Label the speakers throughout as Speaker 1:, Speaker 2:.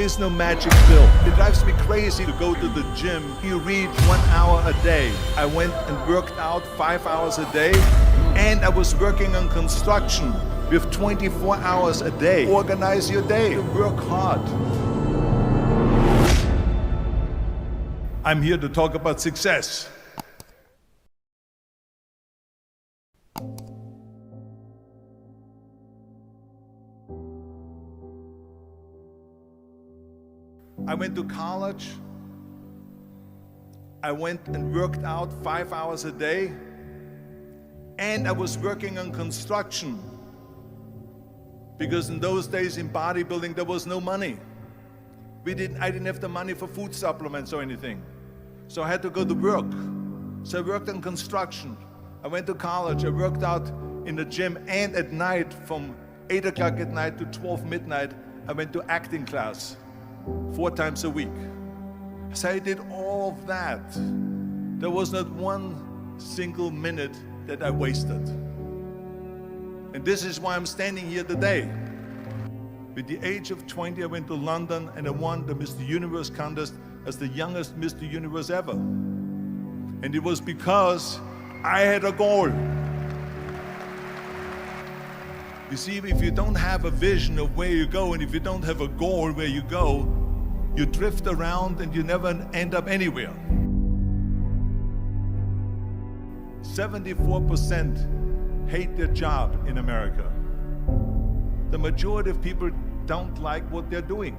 Speaker 1: is no magic pill. It drives me crazy to go to the gym. You read 1 hour a day. I went and worked out 5 hours a day, and I was working on construction with 24 hours a day. Organize your day. Work hard. I'm here to talk about success. I went to college. I went and worked out 5 hours a day, and I was working on construction because in those days in bodybuilding there was no money. I didn't have the money for food supplements or anything, so I had to go to work. So I worked on construction. I went to college. I worked out in the gym, and at night from 8 o'clock at night to 12 midnight I went to acting class 4 times a week. So I did all of that. There was not one single minute that I wasted. And this is why I'm standing here today. At the age of 20, I went to London and I won the Mr. Universe contest as the youngest Mr. Universe ever. And it was because I had a goal. You see, if you don't have a vision of where you go, and if you don't have a goal where you go, you drift around and you never end up anywhere. 74% hate their job in America. The majority of people don't like what they're doing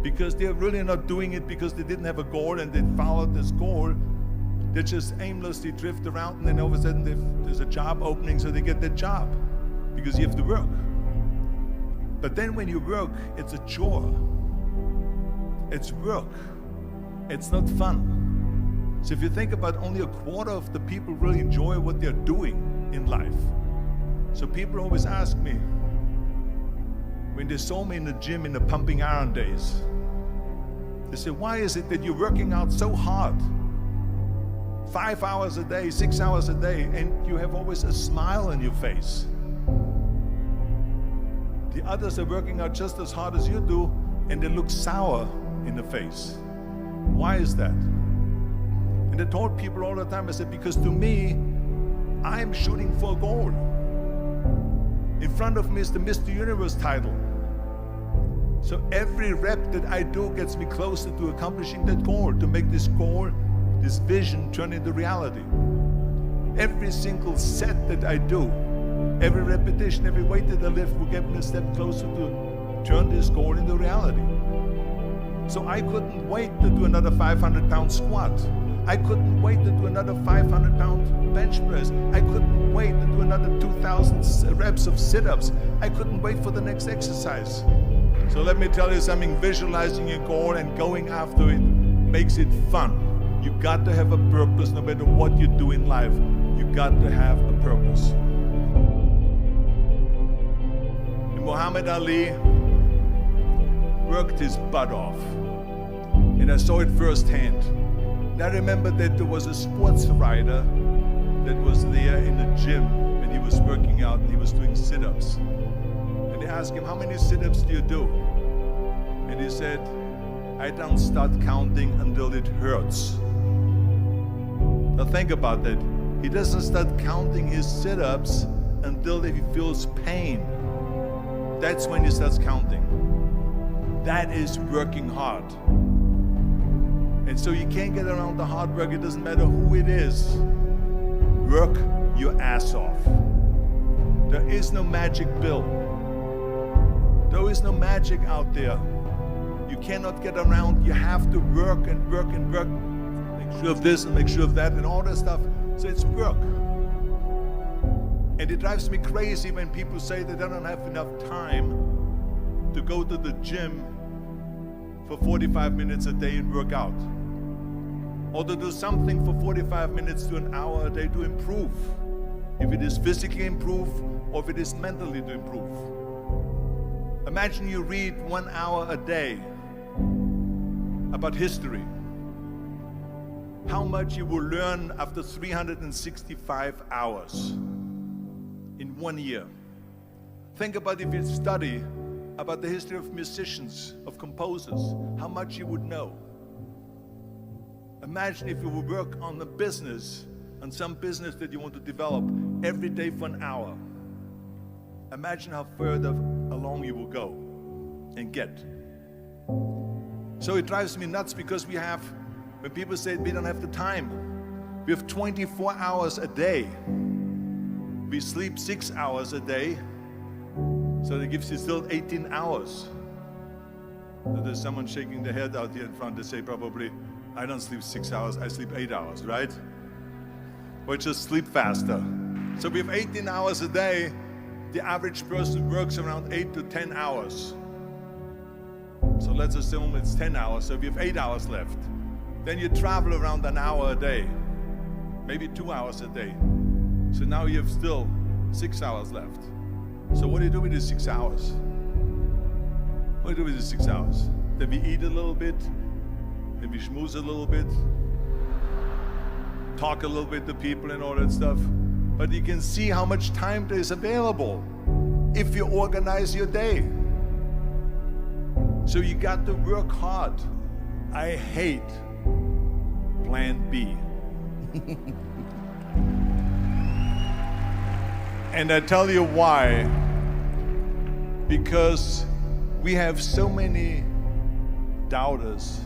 Speaker 1: because they're really not doing it because they didn't have a goal and they followed this goal. They just aimlessly drift around, and then all of a sudden there's a job opening, so they get that job because you have to work. But then when you work, it's a chore. It's work. It's not fun. So if you think about, only a quarter of the people really enjoy what they're doing in life. So people always ask me, when they saw me in the gym in the pumping iron days, they say, why is it that you're working out so hard? 5 hours a day, 6 hours a day, and you have always a smile on your face. The others are working out just as hard as you do, and they look sour in the face. Why is that? And I told people all the time, I said, because to me, I'm shooting for a goal. In front of me is the Mr. Universe title. So every rep that I do gets me closer to accomplishing that goal, to make this goal, this vision turn into reality. Every single set that I do, every repetition, every weight that I lift will get me a step closer to turn this goal into reality. So I couldn't wait to do another 500-pound squat. I couldn't wait to do another 500-pound bench press. I couldn't wait to do another 2,000 reps of sit-ups. I couldn't wait for the next exercise. So let me tell you something, visualizing your goal and going after it makes it fun. You got to have a purpose no matter what you do in life. You got to have a purpose. And Muhammad Ali worked his butt off, and I saw it firsthand. And I remember that there was a sports writer that was there in the gym when he was working out and he was doing sit-ups. And they asked him, how many sit-ups do you do? And he said, I don't start counting until it hurts. Now think about that. He doesn't start counting his sit-ups until he feels pain. That's when he starts counting. That is working hard. And so you can't get around the hard work. It doesn't matter who it is. Work your ass off. There is no magic pill. There is no magic out there. You cannot get around. You have to work and work and work. Make sure of this and make sure of that and all that stuff. So it's work. And it drives me crazy when people say that they don't have enough time to go to the gym for 45 minutes a day and work out. Or to do something for 45 minutes to an hour a day to improve. If it is physically improve or if it is mentally to improve. Imagine you read 1 hour a day about history. How much you will learn after 365 hours in 1 year. Think about if you study about the history of musicians, of composers, how much you would know. Imagine if you would work on a business, on some business that you want to develop every day for an hour. Imagine how further along you will go and get. So it drives me nuts because when people say we don't have the time, we have 24 hours a day. We sleep 6 hours a day, so that gives you still 18 hours. So there's someone shaking their head out here in front. They say probably, I don't sleep 6 hours, I sleep 8 hours, right? Or just sleep faster. So we have 18 hours a day. The average person works around 8 to 10 hours. So let's assume it's 10 hours, so we have 8 hours left. Then you travel around an hour a day, maybe 2 hours a day. So now you have still 6 hours left. So what do you do with these 6 hours? What do you do with these 6 hours? Then we eat a little bit, then we schmooze a little bit, talk a little bit to people and all that stuff. But you can see how much time there is available if you organize your day. So you got to work hard. I hate plan B. And I tell you why. Because we have so many doubters,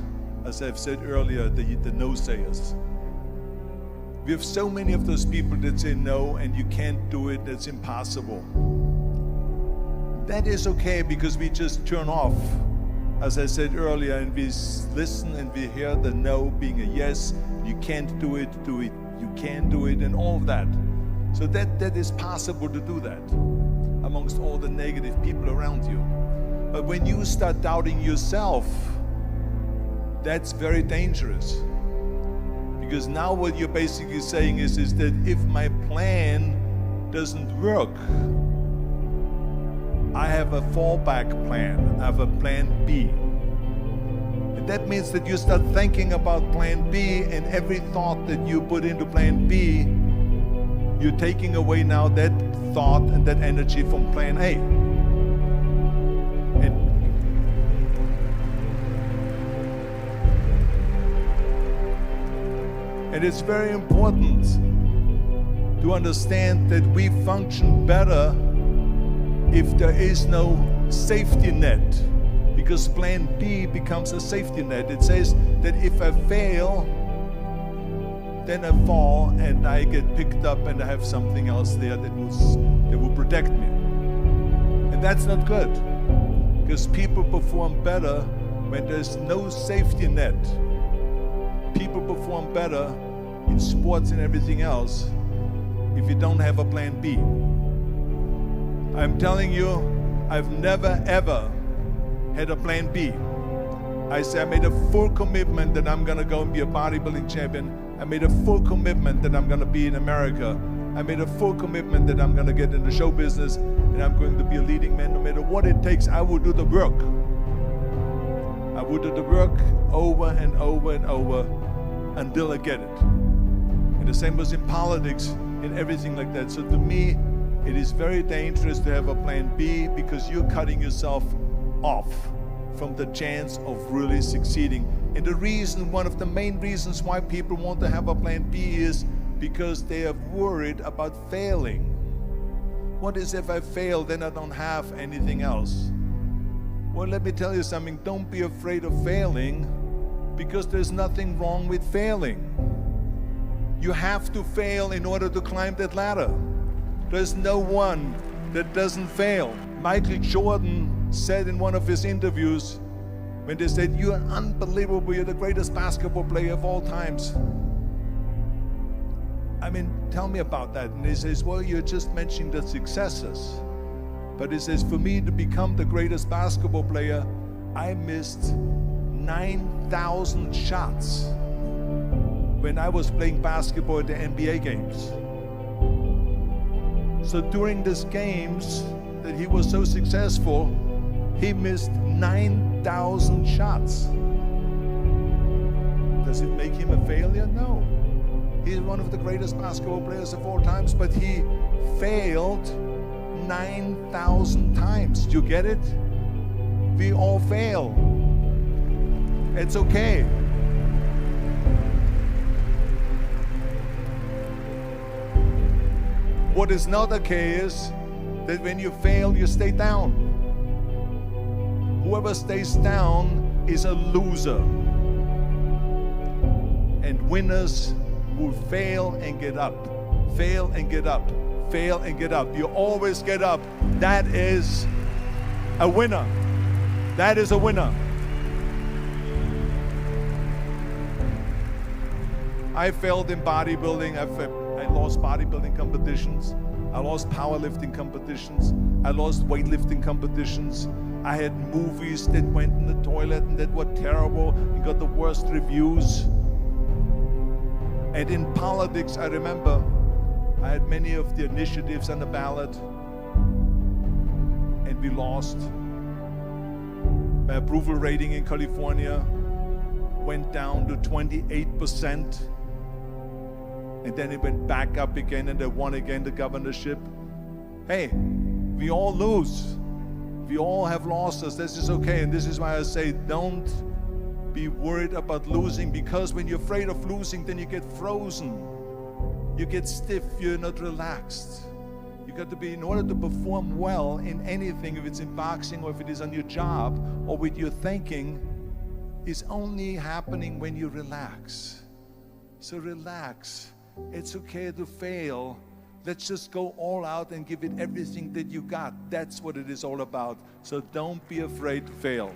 Speaker 1: as I've said earlier, the no-sayers. We have so many of those people that say no and you can't do it, that's impossible. That is okay because we just turn off, as I said earlier, and we listen and we hear the no being a yes. You can't do it, you can do it, and all of that. So that is possible to do that amongst all the negative people around you. But when you start doubting yourself, that's very dangerous. Because now what you're basically saying is that if my plan doesn't work, I have a fallback plan, I have a plan B. And that means that you start thinking about plan B, and every thought that you put into plan B, you're taking away now that thought and that energy from plan A. And it's very important to understand that we function better if there is no safety net, because plan B becomes a safety net. It says that if I fail, then I fall and I get picked up and I have something else there that will protect me. And that's not good, because people perform better when there's no safety net. People perform better in sports and everything else if you don't have a plan B. I'm telling you, I've never ever had a plan B. I made a full commitment that I'm gonna go and be a bodybuilding champion. I made a full commitment that I'm gonna be in America. I made a full commitment that I'm gonna get in the show business and I'm going to be a leading man. No matter what it takes, I will do the work. I will do the work over and over and over until I get it. And the same was in politics and everything like that. So to me, it is very dangerous to have a plan B, because you're cutting yourself off from the chance of really succeeding. And the reason, one of the main reasons why people want to have a plan B is because they are worried about failing. What is if I fail, then I don't have anything else? Well, let me tell you something, don't be afraid of failing, because there's nothing wrong with failing. You have to fail in order to climb that ladder. There's no one that doesn't fail. Michael Jordan said in one of his interviews, when they said, "You're unbelievable, you're the greatest basketball player of all times." I mean, tell me about that. And he says, well, you're just mentioning the successes. But he says, for me to become the greatest basketball player, I missed 9,000 shots when I was playing basketball at the NBA games. So during these games that he was so successful, he missed 9,000 shots. Does it make him a failure? No. He's one of the greatest basketball players of all times, but he failed 9,000 times. Do you get it? We all fail. It's okay. What is not okay is that when you fail, you stay down. Whoever stays down is a loser. And winners will fail and get up, fail and get up, fail and get up. You always get up. That is a winner. That is a winner. I failed in bodybuilding. I lost bodybuilding competitions. I lost powerlifting competitions. I lost weightlifting competitions. I had movies that went in the toilet and that were terrible and got the worst reviews. And in politics, I remember I had many of the initiatives on the ballot, and we lost. My approval rating in California went down to 28%, and then it went back up again, and I won again the governorship. Hey, we all lose. We all have losses. This is okay, and this is why I say don't be worried about losing, because when you're afraid of losing, then you get frozen. You get stiff, you're not relaxed. You got to be, in order to perform well in anything, if it's in boxing or if it is on your job or with your thinking, is only happening when you relax. So relax. It's okay to fail. Let's just go all out and give it everything that you got. That's what it is all about. So don't be afraid to fail.